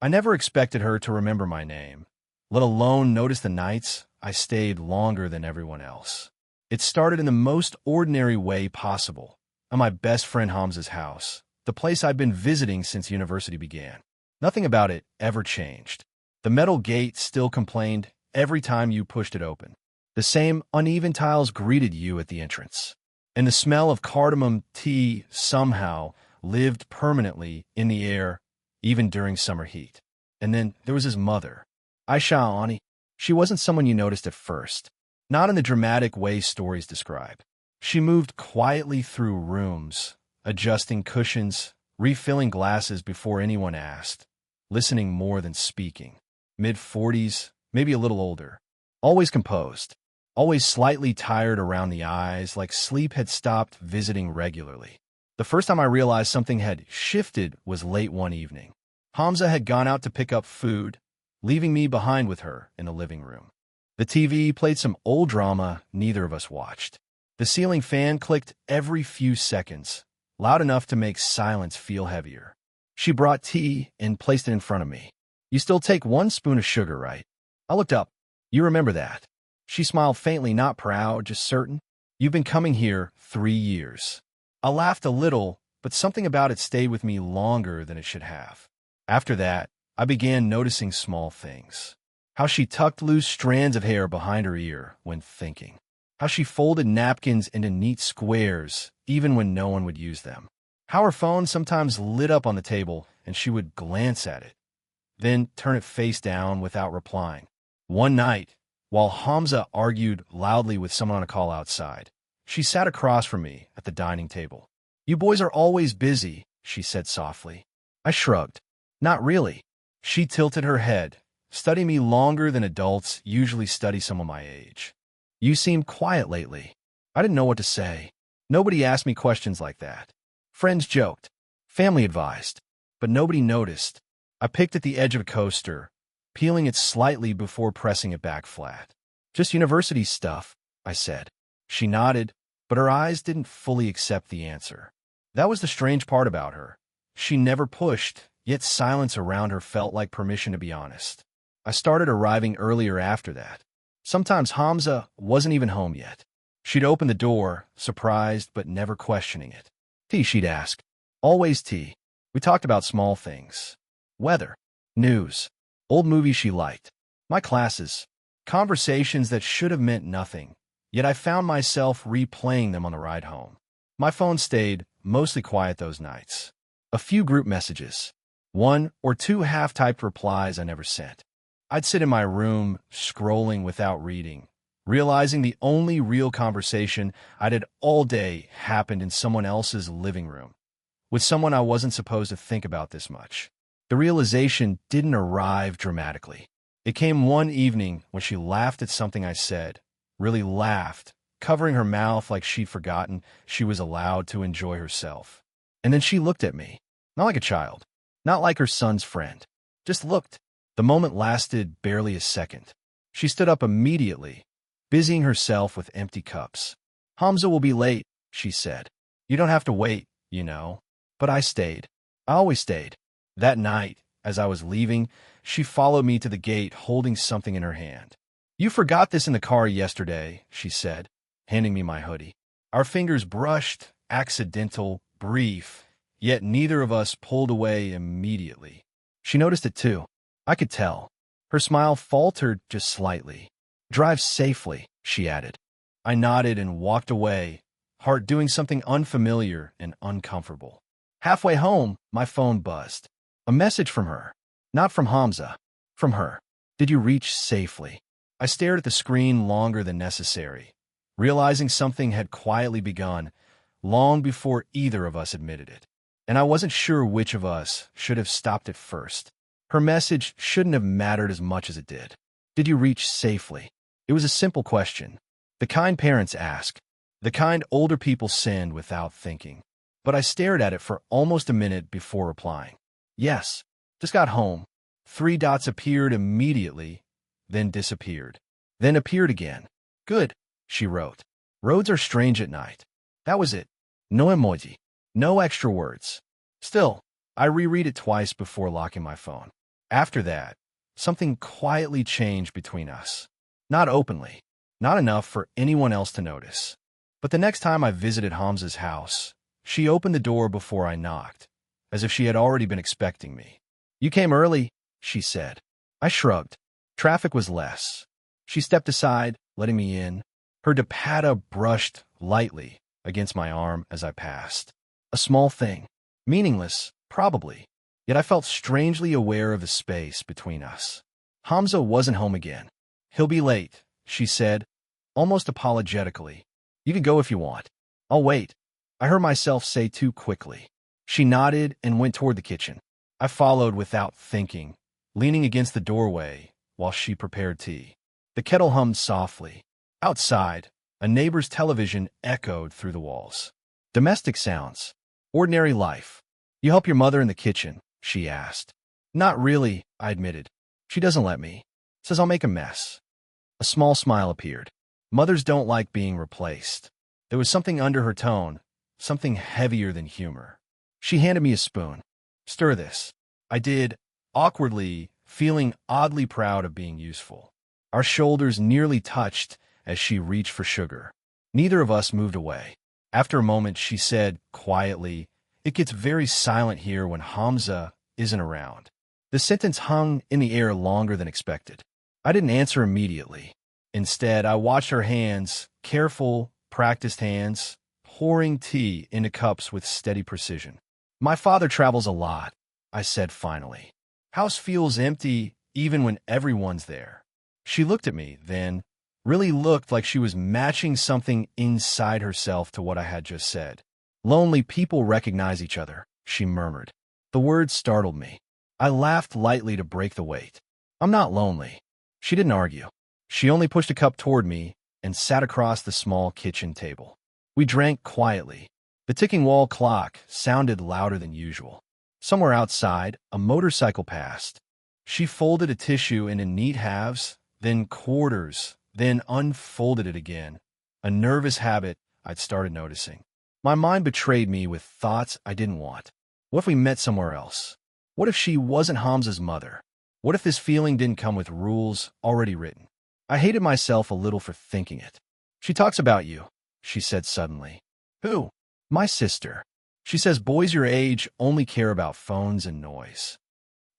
I never expected her to remember my name, let alone notice the nights I stayed longer than everyone else. It started in the most ordinary way possible, at my best friend Hamza's house, the place I'd been visiting since university began. Nothing about it ever changed. The metal gate still complained every time you pushed it open. The same uneven tiles greeted you at the entrance. And the smell of cardamom tea somehow lived permanently in the air, even during summer heat. And then there was his mother, Aisha Ani. She wasn't someone you noticed at first, not in the dramatic way stories describe. She moved quietly through rooms, adjusting cushions, refilling glasses before anyone asked, listening more than speaking. Mid-40s, maybe a little older. Always composed, always slightly tired around the eyes, like sleep had stopped visiting regularly. The first time I realized something had shifted was late one evening. Hamza had gone out to pick up food, leaving me behind with her in the living room. The TV played some old drama neither of us watched. The ceiling fan clicked every few seconds, loud enough to make silence feel heavier. She brought tea and placed it in front of me. "You still take 1 spoon of sugar, right?" I looked up. "You remember that?" She smiled faintly, not proud, just certain. "You've been coming here 3 years." I laughed a little, but something about it stayed with me longer than it should have. After that, I began noticing small things. How she tucked loose strands of hair behind her ear when thinking. How she folded napkins into neat squares, even when no one would use them. How her phone sometimes lit up on the table and she would glance at it, then turn it face down without replying. One night, while Hamza argued loudly with someone on a call outside, she sat across from me at the dining table. "You boys are always busy," she said softly. I shrugged. "Not really." She tilted her head, studying me longer than adults usually study someone my age. "You seem quiet lately." I didn't know what to say. Nobody asked me questions like that. Friends joked. Family advised. But nobody noticed. I picked at the edge of a coaster, peeling it slightly before pressing it back flat. "Just university stuff," I said. She nodded, but her eyes didn't fully accept the answer. That was the strange part about her. She never pushed, yet silence around her felt like permission to be honest. I started arriving earlier after that. Sometimes Hamza wasn't even home yet. She'd open the door, surprised but never questioning it. "Tea," she'd ask. Always tea. We talked about small things. Weather, news, old movies she liked, my classes, conversations that should have meant nothing, yet I found myself replaying them on the ride home. My phone stayed mostly quiet those nights. A few group messages, 1 or 2 half-typed replies I never sent. I'd sit in my room, scrolling without reading, realizing the only real conversation I'd had all day happened in someone else's living room, with someone I wasn't supposed to think about this much. The realization didn't arrive dramatically. It came one evening when she laughed at something I said, really laughed, covering her mouth like she'd forgotten she was allowed to enjoy herself. And then she looked at me, not like a child, not like her son's friend, just looked. The moment lasted barely a second. She stood up immediately, busying herself with empty cups. "Hamza will be late," she said. "You don't have to wait, you know." But I stayed. I always stayed. That night, as I was leaving, she followed me to the gate holding something in her hand. "You forgot this in the car yesterday," she said, handing me my hoodie. Our fingers brushed, accidental, brief, yet neither of us pulled away immediately. She noticed it too. I could tell. Her smile faltered just slightly. "Drive safely," she added. I nodded and walked away, heart doing something unfamiliar and uncomfortable. Halfway home, my phone buzzed. A message from her. Not from Hamza. From her. "Did you reach safely?" I stared at the screen longer than necessary, realizing something had quietly begun long before either of us admitted it. And I wasn't sure which of us should have stopped it first. Her message shouldn't have mattered as much as it did. Did you reach safely? It was a simple question. The kind parents ask. The kind older people send without thinking. But I stared at it for almost a minute before replying. "Yes, just got home." 3 dots appeared immediately, then disappeared, then appeared again. "Good," she wrote. "Roads are strange at night." That was it. No emoji. No extra words. Still, I reread it twice before locking my phone. After that, something quietly changed between us. Not openly, not enough for anyone else to notice. But the next time I visited Hamza's house, she opened the door before I knocked, as if she had already been expecting me. "You came early," she said. I shrugged. Traffic was less. She stepped aside, letting me in. Her dupatta brushed lightly against my arm as I passed. A small thing. Meaningless, probably. Yet I felt strangely aware of the space between us. Hamza wasn't home again. "He'll be late," she said, almost apologetically. "You can go if you want. I'll wait." I heard myself say too quickly. She nodded and went toward the kitchen. I followed without thinking, leaning against the doorway while she prepared tea. The kettle hummed softly. Outside, a neighbor's television echoed through the walls. Domestic sounds. Ordinary life. "You help your mother in the kitchen?" she asked. "Not really," I admitted. "She doesn't let me. Says I'll make a mess." A small smile appeared. Mothers don't like being replaced. There was something under her tone, something heavier than humor. She handed me a spoon. "Stir this." I did, awkwardly, feeling oddly proud of being useful. Our shoulders nearly touched as she reached for sugar. Neither of us moved away. After a moment, she said, quietly, "It gets very silent here when Hamza isn't around." The sentence hung in the air longer than expected. I didn't answer immediately. Instead, I watched her hands, careful, practiced hands, pouring tea into cups with steady precision. "My father travels a lot," I said finally. "House feels empty even when everyone's there." She looked at me, then really looked like she was matching something inside herself to what I had just said. "Lonely people recognize each other," she murmured. The words startled me. I laughed lightly to break the weight. "I'm not lonely." She didn't argue. She only pushed a cup toward me and sat across the small kitchen table. We drank quietly. The ticking wall clock sounded louder than usual. Somewhere outside, a motorcycle passed. She folded a tissue into neat halves, then quarters, then unfolded it again, a nervous habit I'd started noticing. My mind betrayed me with thoughts I didn't want. What if we met somewhere else? What if she wasn't Hamza's mother? What if this feeling didn't come with rules already written? I hated myself a little for thinking it. "She talks about you," she said suddenly. "Who?" "My sister. She says boys your age only care about phones and noise."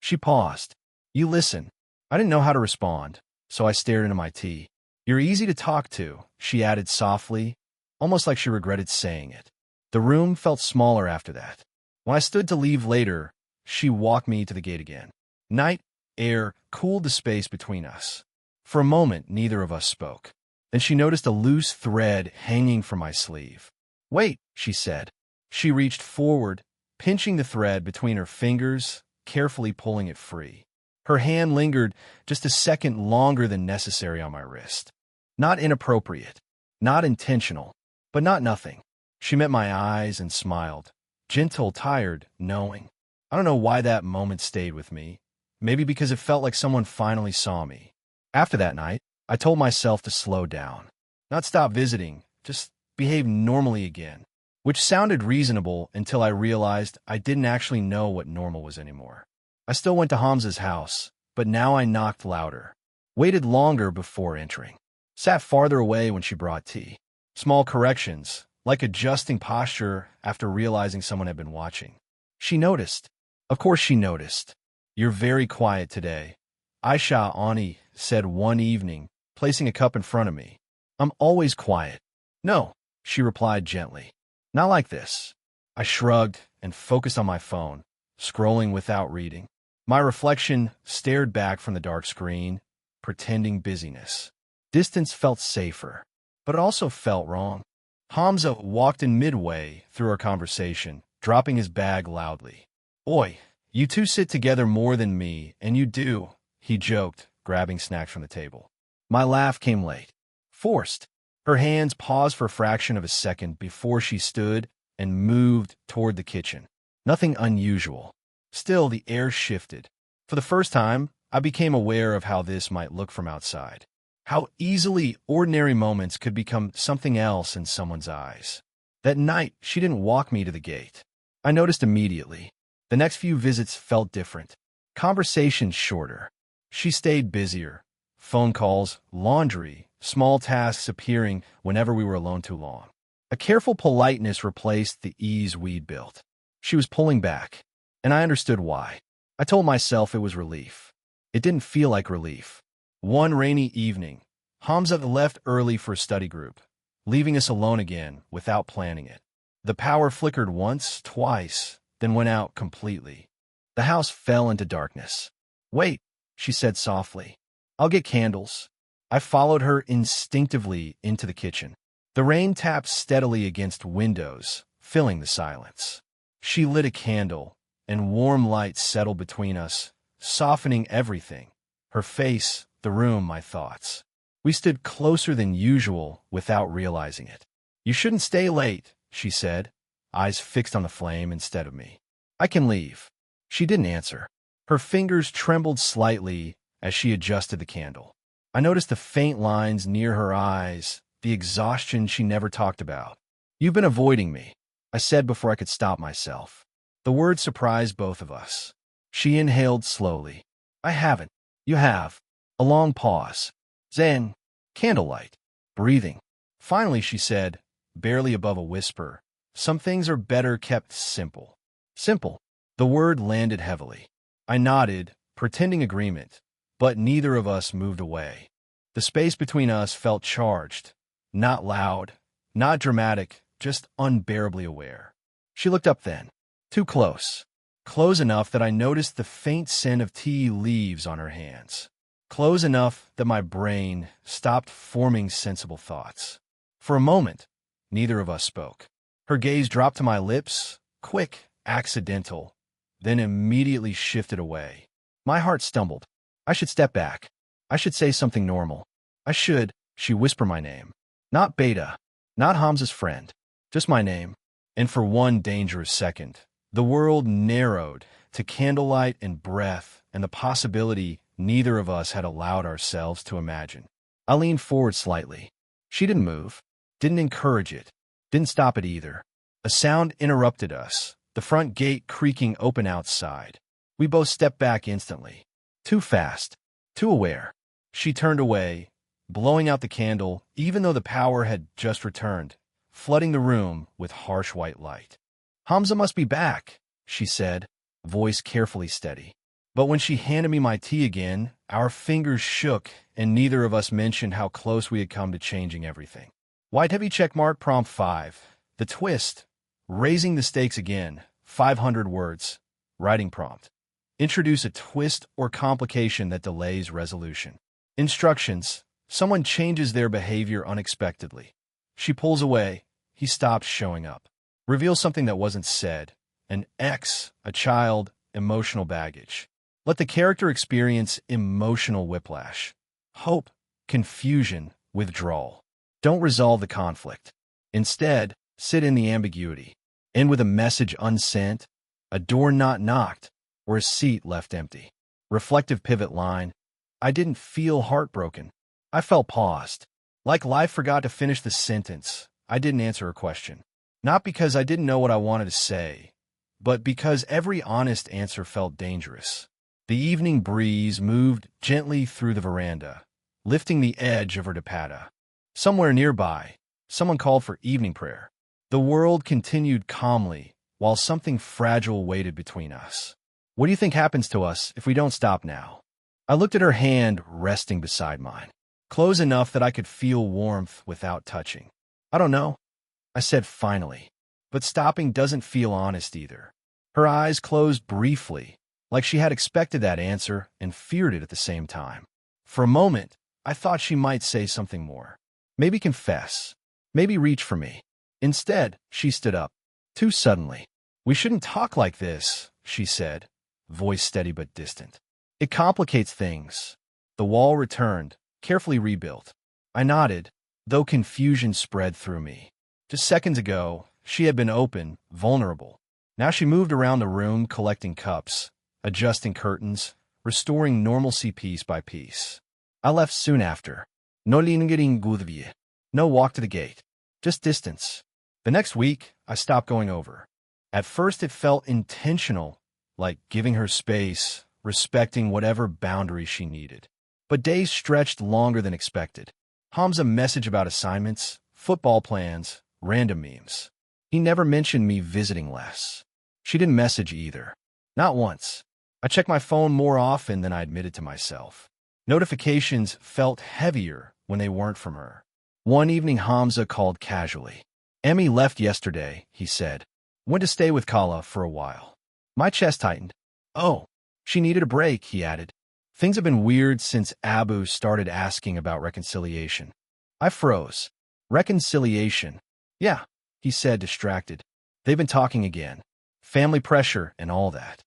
She paused. "You listen." I didn't know how to respond, so I stared into my tea. "You're easy to talk to," she added softly, almost like she regretted saying it. The room felt smaller after that. When I stood to leave later, she walked me to the gate again. Night air cooled the space between us. For a moment, neither of us spoke. Then she noticed a loose thread hanging from my sleeve. "Wait," she said. She reached forward, pinching the thread between her fingers, carefully pulling it free. Her hand lingered just a second longer than necessary on my wrist. Not inappropriate, not intentional, but not nothing. She met my eyes and smiled. Gentle, tired, knowing. I don't know why that moment stayed with me. Maybe because it felt like someone finally saw me. After that night, I told myself to slow down. Not stop visiting, just behave normally again. Which sounded reasonable until I realized I didn't actually know what normal was anymore. I still went to Hamza's house, but now I knocked louder. Waited longer before entering. Sat farther away when she brought tea. Small corrections, like adjusting posture after realizing someone had been watching. She noticed. Of course she noticed. "You're very quiet today," Aisha Ani said one evening, placing a cup in front of me. "I'm always quiet." "No," she replied gently. "Not like this." I shrugged and focused on my phone, scrolling without reading. My reflection stared back from the dark screen, pretending busyness. Distance felt safer, but it also felt wrong. Hamza walked in midway through our conversation, dropping his bag loudly. "Oi, you two sit together more than me, and you do," he joked, grabbing snacks from the table. My laugh came late. Forced. Her hands paused for a fraction of a second before she stood and moved toward the kitchen. Nothing unusual. Still, the air shifted. For the first time, I became aware of how this might look from outside. How easily ordinary moments could become something else in someone's eyes. That night, she didn't walk me to the gate. I noticed immediately. The next few visits felt different. Conversations shorter. She stayed busier. Phone calls, laundry, small tasks appearing whenever we were alone too long. A careful politeness replaced the ease we'd built. She was pulling back, and I understood why. I told myself it was relief. It didn't feel like relief. One rainy evening, Hamza left early for a study group, leaving us alone again without planning it. The power flickered once, twice, then went out completely. The house fell into darkness. "Wait," she said softly. "I'll get candles." I followed her instinctively into the kitchen. The rain tapped steadily against windows, filling the silence. She lit a candle, and warm light settled between us, softening everything. Her face, the room, my thoughts. We stood closer than usual without realizing it. "You shouldn't stay late," she said, eyes fixed on the flame instead of me. "I can leave." She didn't answer. Her fingers trembled slightly as she adjusted the candle. I noticed the faint lines near her eyes, the exhaustion she never talked about. "You've been avoiding me," I said before I could stop myself. The word surprised both of us. She inhaled slowly. "I haven't." "You have." A long pause. Then, candlelight. Breathing. Finally, she said, barely above a whisper, "Some things are better kept simple." Simple. The word landed heavily. I nodded, pretending agreement, but neither of us moved away. The space between us felt charged, not loud, not dramatic, just unbearably aware. She looked up then, too close. Close enough that I noticed the faint scent of tea leaves on her hands. Close enough that my brain stopped forming sensible thoughts. For a moment, neither of us spoke. Her gaze dropped to my lips, quick, accidental, then immediately shifted away. My heart stumbled. I should step back. I should say something normal. She whispered my name. Not Beta, not Hamza's friend, just my name. And for one dangerous second, the world narrowed to candlelight and breath and the possibility neither of us had allowed ourselves to imagine. I leaned forward slightly. She didn't move, didn't encourage it, didn't stop it either. A sound interrupted us, the front gate creaking open outside. We both stepped back instantly. Too fast, too aware. She turned away, blowing out the candle, even though the power had just returned, flooding the room with harsh white light. "Hamza must be back," she said, voice carefully steady. But when she handed me my tea again, our fingers shook, and neither of us mentioned how close we had come to changing everything. White heavy checkmark prompt 5. The twist. Raising the stakes again. 500 words. Writing prompt. Introduce a twist or complication that delays resolution. Instructions. Someone changes their behavior unexpectedly. She pulls away. He stops showing up. Reveals something that wasn't said. An X, a child, emotional baggage. Let the character experience emotional whiplash. Hope, confusion, withdrawal. Don't resolve the conflict. Instead, sit in the ambiguity. End with a message unsent, a door not knocked, or a seat left empty. Reflective pivot line. I didn't feel heartbroken. I felt paused. Like life forgot to finish the sentence. I didn't answer her question. Not because I didn't know what I wanted to say, but because every honest answer felt dangerous. The evening breeze moved gently through the veranda, lifting the edge of her dupatta. Somewhere nearby, someone called for evening prayer. The world continued calmly, while something fragile waited between us. What do you think happens to us if we don't stop now? I looked at her hand resting beside mine, close enough that I could feel warmth without touching. "I don't know," I said finally, but stopping doesn't feel honest either. Her eyes closed briefly, like she had expected that answer and feared it at the same time. For a moment, I thought she might say something more. Maybe confess. Maybe reach for me. Instead, she stood up. Too suddenly. "We shouldn't talk like this," she said, voice steady but distant. "It complicates things." The wall returned, carefully rebuilt. I nodded, though confusion spread through me. Just seconds ago, she had been open, vulnerable. Now she moved around the room collecting cups, adjusting curtains, restoring normalcy piece by piece. I left soon after. No lingering gudvie. No walk to the gate. Just distance. The next week, I stopped going over. At first it felt intentional, like giving her space, respecting whatever boundaries she needed. But days stretched longer than expected. Hamza messaged about assignments, football plans, random memes. He never mentioned me visiting less. She didn't message either. Not once. I checked my phone more often than I admitted to myself. Notifications felt heavier when they weren't from her. One evening Hamza called casually. Emmy left yesterday, he said. Went to stay with Kala for a while. My chest tightened. Oh, she needed a break, he added. Things have been weird since Abu started asking about reconciliation. I froze. Reconciliation? Yeah, he said, distracted. They've been talking again. Family pressure and all that.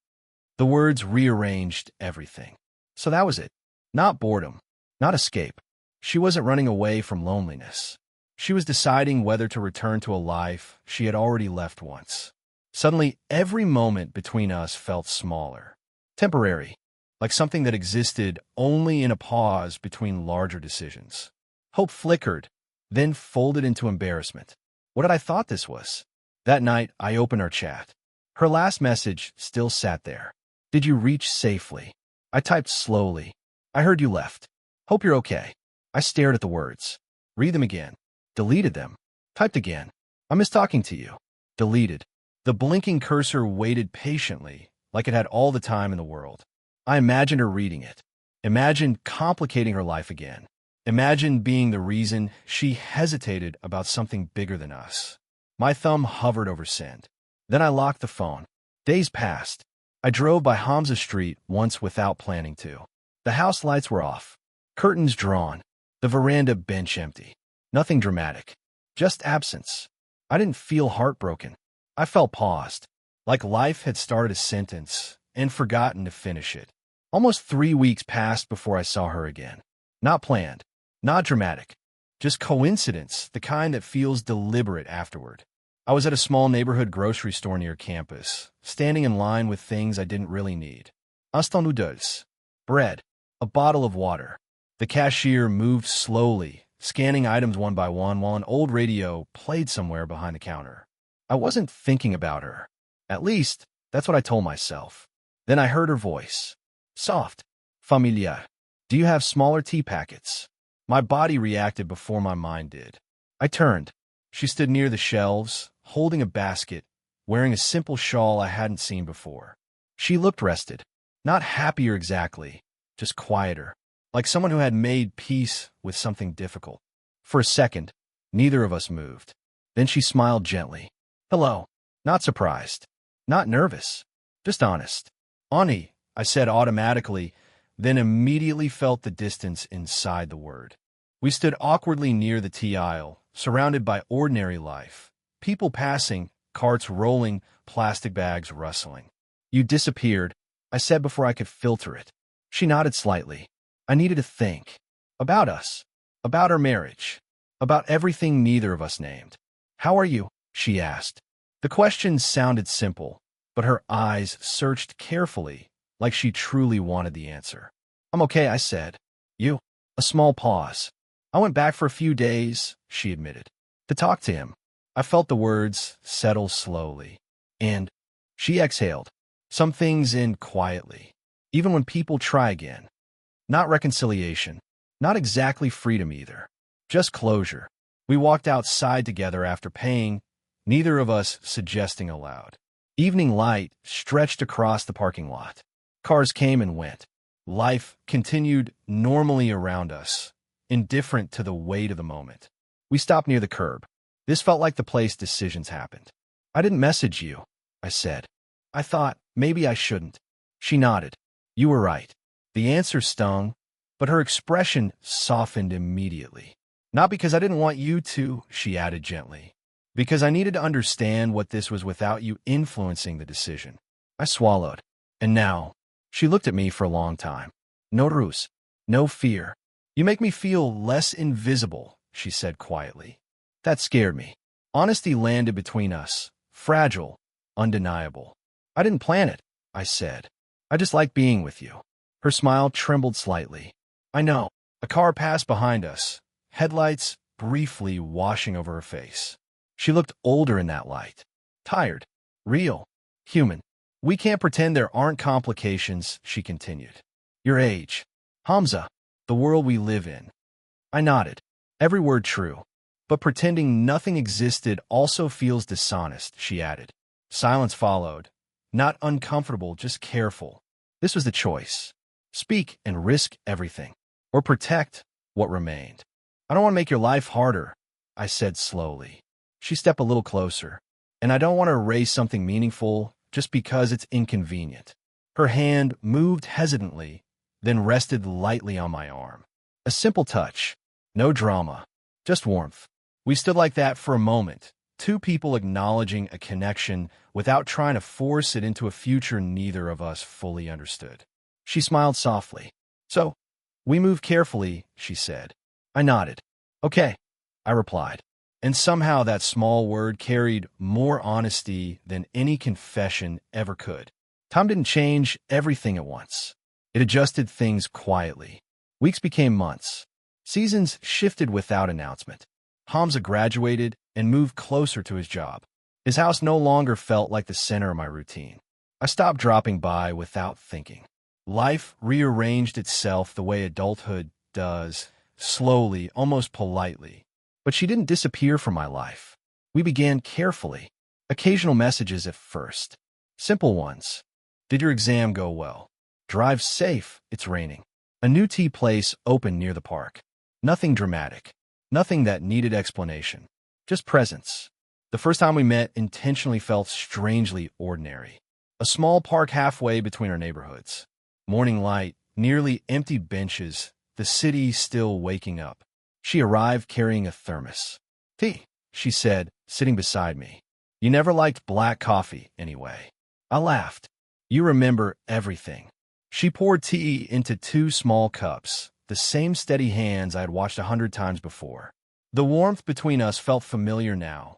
The words rearranged everything. So that was it. Not boredom. Not escape. She wasn't running away from loneliness. She was deciding whether to return to a life she had already left once. Suddenly, every moment between us felt smaller. Temporary. Like something that existed only in a pause between larger decisions. Hope flickered, then folded into embarrassment. What had I thought this was? That night, I opened our chat. Her last message still sat there. Did you reach safely? I typed slowly. I heard you left. Hope you're okay. I stared at the words. Read them again. Deleted them. Typed again. I miss talking to you. Deleted. The blinking cursor waited patiently, like it had all the time in the world. I imagined her reading it. Imagined complicating her life again. Imagined being the reason she hesitated about something bigger than us. My thumb hovered over send. Then I locked the phone. Days passed. I drove by Hamza Street once without planning to. The house lights were off. Curtains drawn. The veranda bench empty. Nothing dramatic. Just absence. I didn't feel heartbroken. I felt paused. Like life had started a sentence and forgotten to finish it. Almost 3 weeks passed before I saw her again. Not planned. Not dramatic. Just coincidence, the kind that feels deliberate afterward. I was at a small neighborhood grocery store near campus, standing in line with things I didn't really need. Instant noodles. Bread. A bottle of water. The cashier moved slowly, scanning items one by one while an old radio played somewhere behind the counter. I wasn't thinking about her. At least, that's what I told myself. Then I heard her voice. Soft. Familiar. Do you have smaller tea packets? My body reacted before my mind did. I turned. She stood near the shelves, holding a basket, wearing a simple shawl I hadn't seen before. She looked rested. Not happier exactly, just quieter. Like someone who had made peace with something difficult. For a second, neither of us moved. Then she smiled gently. Hello. Not surprised. Not nervous. Just honest. Ani, I said automatically, then immediately felt the distance inside the word. We stood awkwardly near the tea aisle, surrounded by ordinary life. People passing, carts rolling, plastic bags rustling. You disappeared, I said before I could filter it. She nodded slightly. I needed to think. About us. About our marriage. About everything neither of us named. How are you? She asked. The question sounded simple, but her eyes searched carefully, like she truly wanted the answer. I'm okay, I said. You? A small pause. I went back for a few days, she admitted. To talk to him. I felt the words settle slowly. And she exhaled. Some things end quietly, even when people try again. Not reconciliation. Not exactly freedom either. Just closure. We walked outside together after paying, neither of us suggesting aloud. Evening light stretched across the parking lot. Cars came and went. Life continued normally around us, indifferent to the weight of the moment. We stopped near the curb. This felt like the place decisions happened. I didn't message you, I said. I thought maybe I shouldn't. She nodded. You were right. The answer stung, but her expression softened immediately. Not because I didn't want you to, she added gently. Because I needed to understand what this was without you influencing the decision. I swallowed. And now, she looked at me for a long time. No ruse. No fear. You make me feel less invisible, she said quietly. That scared me. Honesty landed between us. Fragile. Undeniable. I didn't plan it, I said. I just like being with you. Her smile trembled slightly. I know. A car passed behind us, headlights briefly washing over her face. She looked older in that light. Tired. Real. Human. We can't pretend there aren't complications, she continued. Your age. Hamza. The world we live in. I nodded. Every word true. But pretending nothing existed also feels dishonest, she added. Silence followed. Not uncomfortable, just careful. This was the choice. Speak and risk everything. Or protect what remained. I don't want to make your life harder, I said slowly. She stepped a little closer. And I don't want to erase something meaningful just because it's inconvenient. Her hand moved hesitantly, then rested lightly on my arm. A simple touch. No drama. Just warmth. We stood like that for a moment, two people acknowledging a connection without trying to force it into a future neither of us fully understood. She smiled softly. So, we move carefully, she said. I nodded. Okay, I replied. And somehow that small word carried more honesty than any confession ever could. Time didn't change everything at once. It adjusted things quietly. Weeks became months. Seasons shifted without announcement. Hamza graduated and moved closer to his job. His house no longer felt like the center of my routine. I stopped dropping by without thinking. Life rearranged itself the way adulthood does, slowly, almost politely. But she didn't disappear from my life. We began carefully. Occasional messages at first. Simple ones. Did your exam go well? Drive safe, it's raining. A new tea place opened near the park. Nothing dramatic. Nothing that needed explanation. Just presence. The first time we met intentionally felt strangely ordinary. A small park halfway between our neighborhoods. Morning light, nearly empty benches, the city still waking up. She arrived carrying a thermos. Tea, she said, sitting beside me. You never liked black coffee, anyway. I laughed. You remember everything. She poured tea into two small cups, the same steady hands I had watched 100 times before. The warmth between us felt familiar now.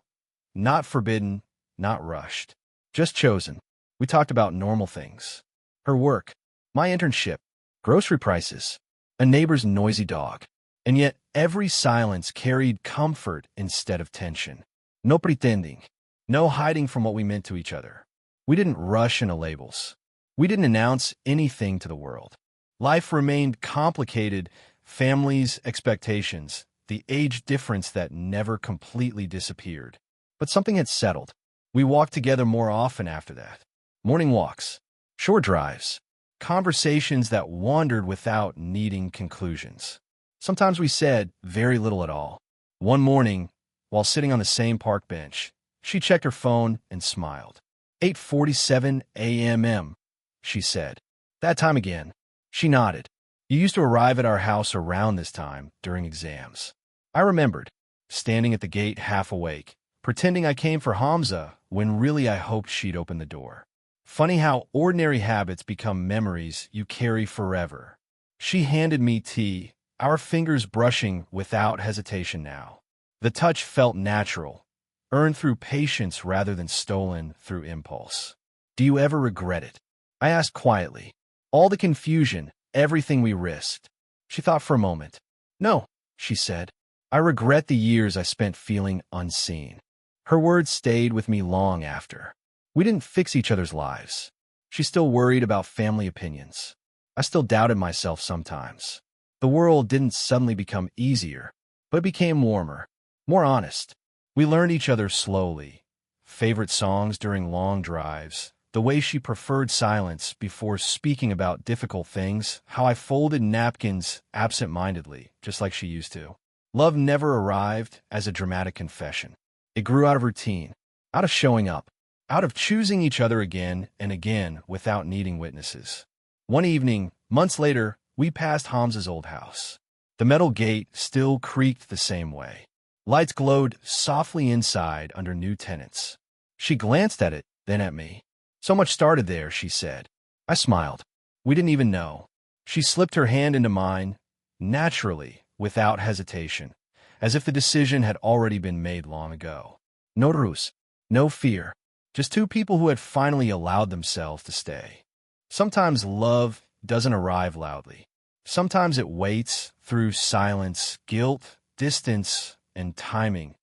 Not forbidden, not rushed. Just chosen. We talked about normal things. Her work, my internship, grocery prices, a neighbor's noisy dog. And yet every silence carried comfort instead of tension. No pretending. No hiding from what we meant to each other. We didn't rush into labels. We didn't announce anything to the world. Life remained complicated, families, expectations, the age difference that never completely disappeared. But something had settled. We walked together more often after that. Morning walks, short drives, conversations that wandered without needing conclusions. Sometimes we said very little at all. One morning, while sitting on the same park bench, she checked her phone and smiled. 8:47 a.m., she said. That time again. She nodded. You used to arrive at our house around this time during exams. I remembered, standing at the gate half awake, pretending I came for Hamza when really I hoped she'd open the door. Funny how ordinary habits become memories you carry forever. She handed me tea, our fingers brushing without hesitation now. The touch felt natural, earned through patience rather than stolen through impulse. Do you ever regret it? I asked quietly. All the confusion, everything we risked. She thought for a moment. No, she said. I regret the years I spent feeling unseen. Her words stayed with me long after. We didn't fix each other's lives. She still worried about family opinions. I still doubted myself sometimes. The world didn't suddenly become easier, but it became warmer, more honest. We learned each other slowly. Favorite songs during long drives, the way she preferred silence before speaking about difficult things, how I folded napkins absent-mindedly, just like she used to. Love never arrived as a dramatic confession. It grew out of routine, out of showing up, out of choosing each other again and again without needing witnesses. One evening, months later, we passed Hamza's old house. The metal gate still creaked the same way. Lights glowed softly inside under new tenants. She glanced at it, then at me. So much started there, she said. I smiled. We didn't even know. She slipped her hand into mine, naturally, without hesitation, as if the decision had already been made long ago. No ruse, no fear, just two people who had finally allowed themselves to stay. Sometimes love doesn't arrive loudly. Sometimes it waits through silence, guilt, distance, and timing,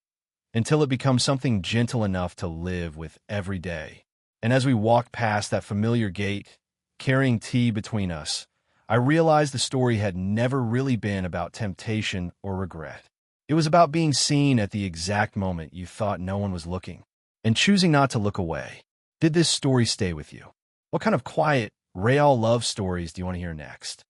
until it becomes something gentle enough to live with every day. And as we walked past that familiar gate, carrying tea between us, I realized the story had never really been about temptation or regret. It was about being seen at the exact moment you thought no one was looking, and choosing not to look away. Did this story stay with you? What kind of quiet, real love stories do you want to hear next?